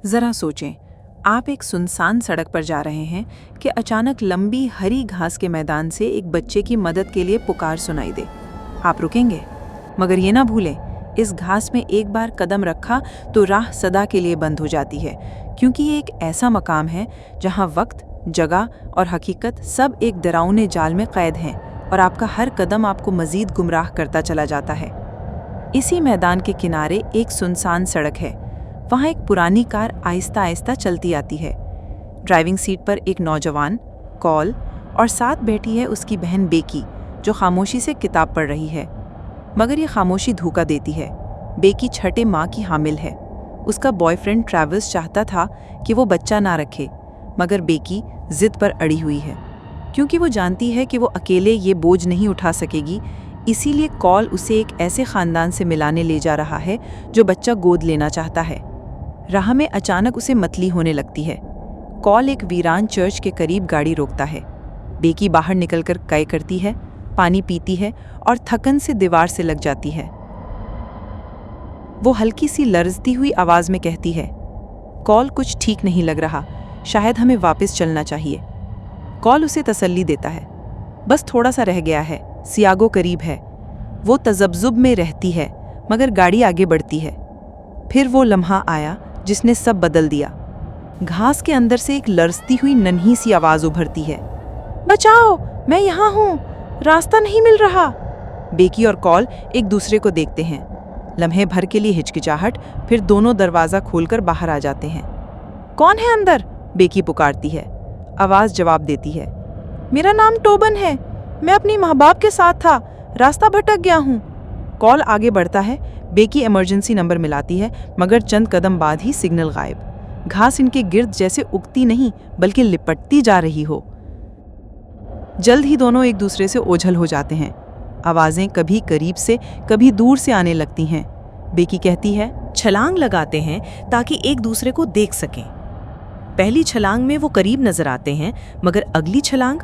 जरा सोचें, आप एक सुनसान सड़क पर जा रहे हैं कि अचानक लंबी हरी घास के मैदान से एक बच्चे की मदद के लिए पुकार सुनाई दे। आप रुकेंगे, मगर ये ना भूलें, इस घास में एक बार कदम रखा तो राह सदा के लिए बंद हो जाती है, क्योंकि ये एक ऐसा मकाम है जहाँ वक्त, जगह और हकीकत सब एक डरावने जाल में कैद हैं और आपका हर कदम आपको मजीद गुमराह करता चला जाता है। इसी मैदान के किनारे एक सुनसान सड़क है। वहाँ एक पुरानी कार आहिस्ता आहिस्ता चलती आती है। ड्राइविंग सीट पर एक नौजवान, कॉल, और साथ बैठी है उसकी बहन बेकी, जो खामोशी से किताब पढ़ रही है। मगर ये खामोशी धोखा देती है। बेकी छठे माह की हामिल है। उसका बॉयफ्रेंड ट्रैविस चाहता था कि वो बच्चा ना रखे, मगर बेकी जिद पर अड़ी हुई है, क्योंकि वो जानती है कि वो अकेले ये बोझ नहीं उठा सकेगी। इसीलिए कॉल उसे एक ऐसे ख़ानदान से मिलाने ले जा रहा है जो बच्चा गोद लेना चाहता है। राह में अचानक उसे मतली होने लगती है। कॉल एक वीरान चर्च के करीब गाड़ी रोकता है। बेकी बाहर निकलकर कै करती है, पानी पीती है और थकन से दीवार से लग जाती है। वो हल्की सी लर्जती हुई आवाज़ में कहती है, कॉल, कुछ ठीक नहीं लग रहा, शायद हमें वापस चलना चाहिए। कॉल उसे तसल्ली देता है, बस थोड़ा सा रह गया है, सियागो करीब है। वो तजब्जुब में रहती है, मगर गाड़ी आगे बढ़ती है। फिर वो लम्हा आया जिसने सब बदल दिया। घास के अंदर से एक लरसती हुई नन्ही सी आवाज़ उभरती है, बचाओ, मैं यहाँ हूँ, रास्ता नहीं मिल रहा। बेकी और कॉल एक दूसरे को देखते हैं। लम्हे भर के लिए हिचकिचाहट, फिर दोनों दरवाज़ा खोलकर बाहर आ जाते हैं। कौन है अंदर? बेकी पुकारती है। आवाज़ जवाब देती है, मेरा नाम टोबन है, मैं अपनी माँ बाप के साथ था, रास्ता भटक गया हूँ। कॉल आगे बढ़ता है। बेकी इमरजेंसी नंबर मिलाती है, मगर चंद कदम बाद ही सिग्नल गायब। घास इनके गिर्द जैसे उगती नहीं बल्कि लिपटती जा रही हो। जल्द ही दोनों एक दूसरे से ओझल हो जाते हैं। आवाज़ें कभी करीब से कभी दूर से आने लगती हैं। बेकी कहती है, छलांग लगाते हैं ताकि एक दूसरे को देख सकें। पहली छलांग में वो करीब नजर आते हैं, मगर अगली छलांग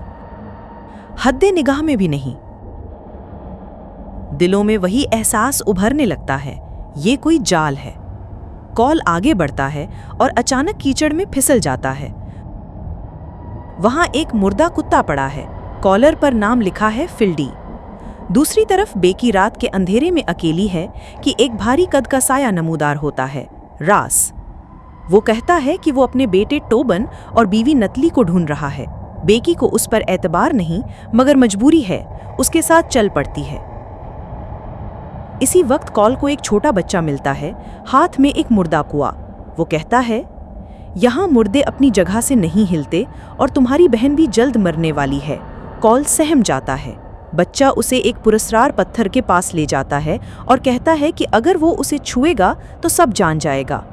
हद्दे निगाह में भी नहीं। दिलों में वही एहसास उभरने लगता है, ये कोई जाल है। कॉल आगे बढ़ता है और अचानक कीचड़ में फिसल जाता है। वहां एक मुर्दा कुत्ता पड़ा है, कॉलर पर नाम लिखा है फिल्डी। दूसरी तरफ बेकी रात के अंधेरे में अकेली है कि एक भारी कद का साया नमूदार होता है, रास। वो कहता है कि वो अपने बेटे टोबन और बीवी नतली को ढूंढ रहा है। बेकी को उस पर एतबार नहीं, मगर मजबूरी है, उसके साथ चल पड़ती है। इसी वक्त कॉल को एक छोटा बच्चा मिलता है, हाथ में एक मुर्दा कुआ। वो कहता है, यहाँ मुर्दे अपनी जगह से नहीं हिलते और तुम्हारी बहन भी जल्द मरने वाली है। कॉल सहम जाता है। बच्चा उसे एक पुरस्कार पत्थर के पास ले जाता है और कहता है कि अगर वो उसे छुएगा तो सब जान जाएगा।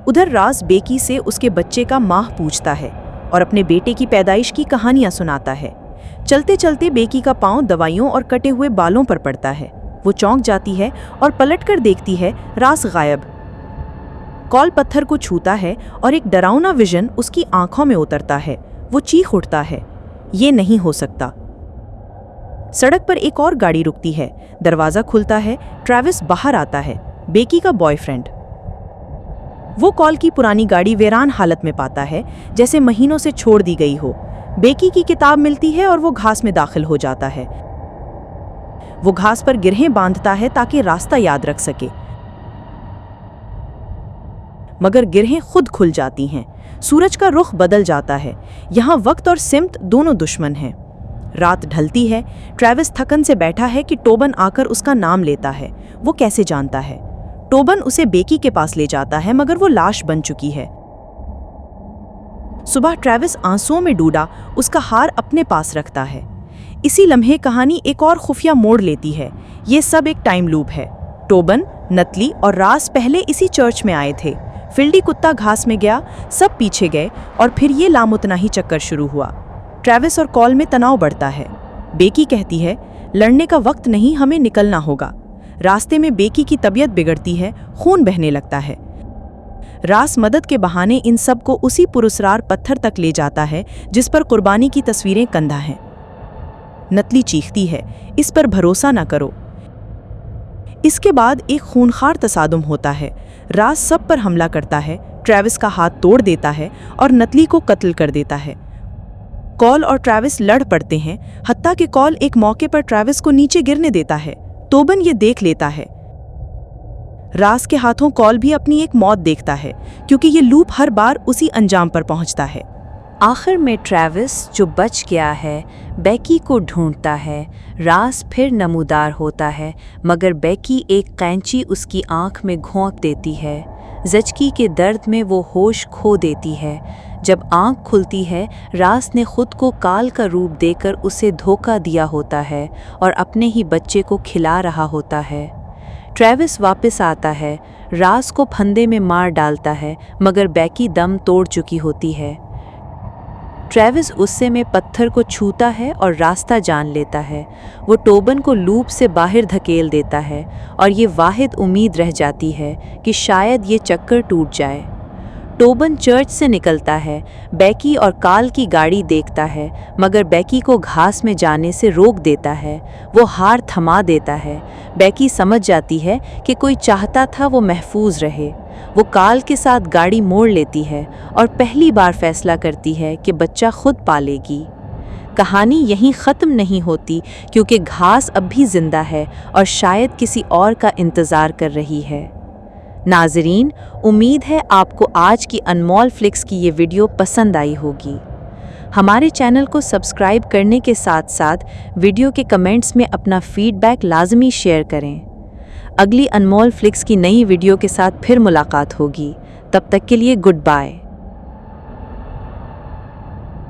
उधर राज बेकी से उसके बच्चे का माह पूछता है और अपने बेटे की पैदाइश की कहानियां सुनाता है। चलते चलते बेकी का पांव दवाइयों और कटे हुए बालों पर पड़ता है। वो चौंक जाती है और पलटकर देखती है, रास गायब। कॉल पत्थर को छूता है और एक डरावना विजन उसकी आंखों में उतरता है। वो चीख उठता है, ये नहीं हो सकता। सड़क पर एक और गाड़ी रुकती है। दरवाजा खुलता है। ट्रैविस बाहर आता है, बेकी का बॉयफ्रेंड। वो कॉल की पुरानी गाड़ी वीरान हालत में पाता है, जैसे महीनों से छोड़ दी गई हो। बेकी की किताब मिलती है और वो घास में दाखिल हो जाता है। वो घास पर गिरहें बांधता है ताकि रास्ता याद रख सके, मगर गिरहें खुद खुल जाती हैं। सूरज का रुख बदल जाता है। यहाँ वक्त और सिमत दोनों दुश्मन हैं। रात ढलती है। ट्रैविस थकन से बैठा है कि टोबन आकर उसका नाम लेता है। वो कैसे जानता है? टोबन उसे बेकी के पास ले जाता है, मगर वो लाश बन चुकी है। सुबह ट्रैविस आंसुओं में डूबा उसका हार अपने पास रखता है। इसी लम्हे कहानी एक और खुफिया मोड़ लेती है। ये सब एक टाइम लूप है। टोबन, नतली और रास पहले इसी चर्च में आए थे। फिल्डी कुत्ता घास में गया, सब पीछे गए और फिर ये लामुतनाही चक्कर शुरू हुआ। ट्रैविस और कॉल में तनाव बढ़ता है। बेकी कहती है, लड़ने का वक्त नहीं, हमें निकलना होगा। रास्ते में बेकी की तबीयत बिगड़ती है, खून बहने लगता है। रास मदद के बहाने इन सब को उसी पुरस्कार पत्थर तक ले जाता है जिस पर कुर्बानी की तस्वीरें कंधा हैं। नतली चीखती है, इस पर भरोसा ना करो। इसके बाद एक खूनखार तसादुम होता है। रास सब पर हमला करता है। ट्रेविस का हाथ तोड़ देता है और नतली को कत्ल कर देता है। कॉल और ट्रेविस लड़ पड़ते हैं, हत्ता कि कॉल एक मौके पर ट्रेविस को नीचे गिरने देता है। तोबन ये देख लेता है। रास के हाथों कॉल भी अपनी एक मौत देखता है, क्योंकि ये लूप हर बार उसी अंजाम पर पहुंचता है। आखिर में ट्रेविस जो बच गया है बेकी को ढूंढता है। रास फिर नमूदार होता है, मगर बेकी एक कैंची उसकी आंख में घोंक देती है। ज़चकी के दर्द में वो होश खो देती है। जब आंख खुलती है, रास ने खुद को काल का रूप देकर उसे धोखा दिया होता है और अपने ही बच्चे को खिला रहा होता है। ट्रेविस वापस आता है, रास को फंदे में मार डालता है, मगर बेकी दम तोड़ चुकी होती है। ट्रेविस गुस्से में पत्थर को छूता है और रास्ता जान लेता है। वो टोबन को लूप से बाहर धकेल देता है और ये वाहिद उम्मीद रह जाती है कि शायद ये चक्कर टूट जाए। टोबन चर्च से निकलता है, बेकी और काल की गाड़ी देखता है, मगर बेकी को घास में जाने से रोक देता है। वो हार थमा देता है। बेकी समझ जाती है कि कोई चाहता था वो महफूज रहे। वो काल के साथ गाड़ी मोड़ लेती है और पहली बार फैसला करती है कि बच्चा खुद पालेगी। कहानी यहीं ख़त्म नहीं होती, क्योंकि घास अब भी जिंदा है और शायद किसी और का इंतज़ार कर रही है। नाज़रीन, उम्मीद है आपको आज की अनमोल फ्लिक्स की ये वीडियो पसंद आई होगी। हमारे चैनल को सब्सक्राइब करने के साथ साथ वीडियो के कमेंट्स में अपना फीडबैक लाजमी शेयर करें। अगली अनमोल फ्लिक्स की नई वीडियो के साथ फिर मुलाकात होगी। तब तक के लिए गुड बाय।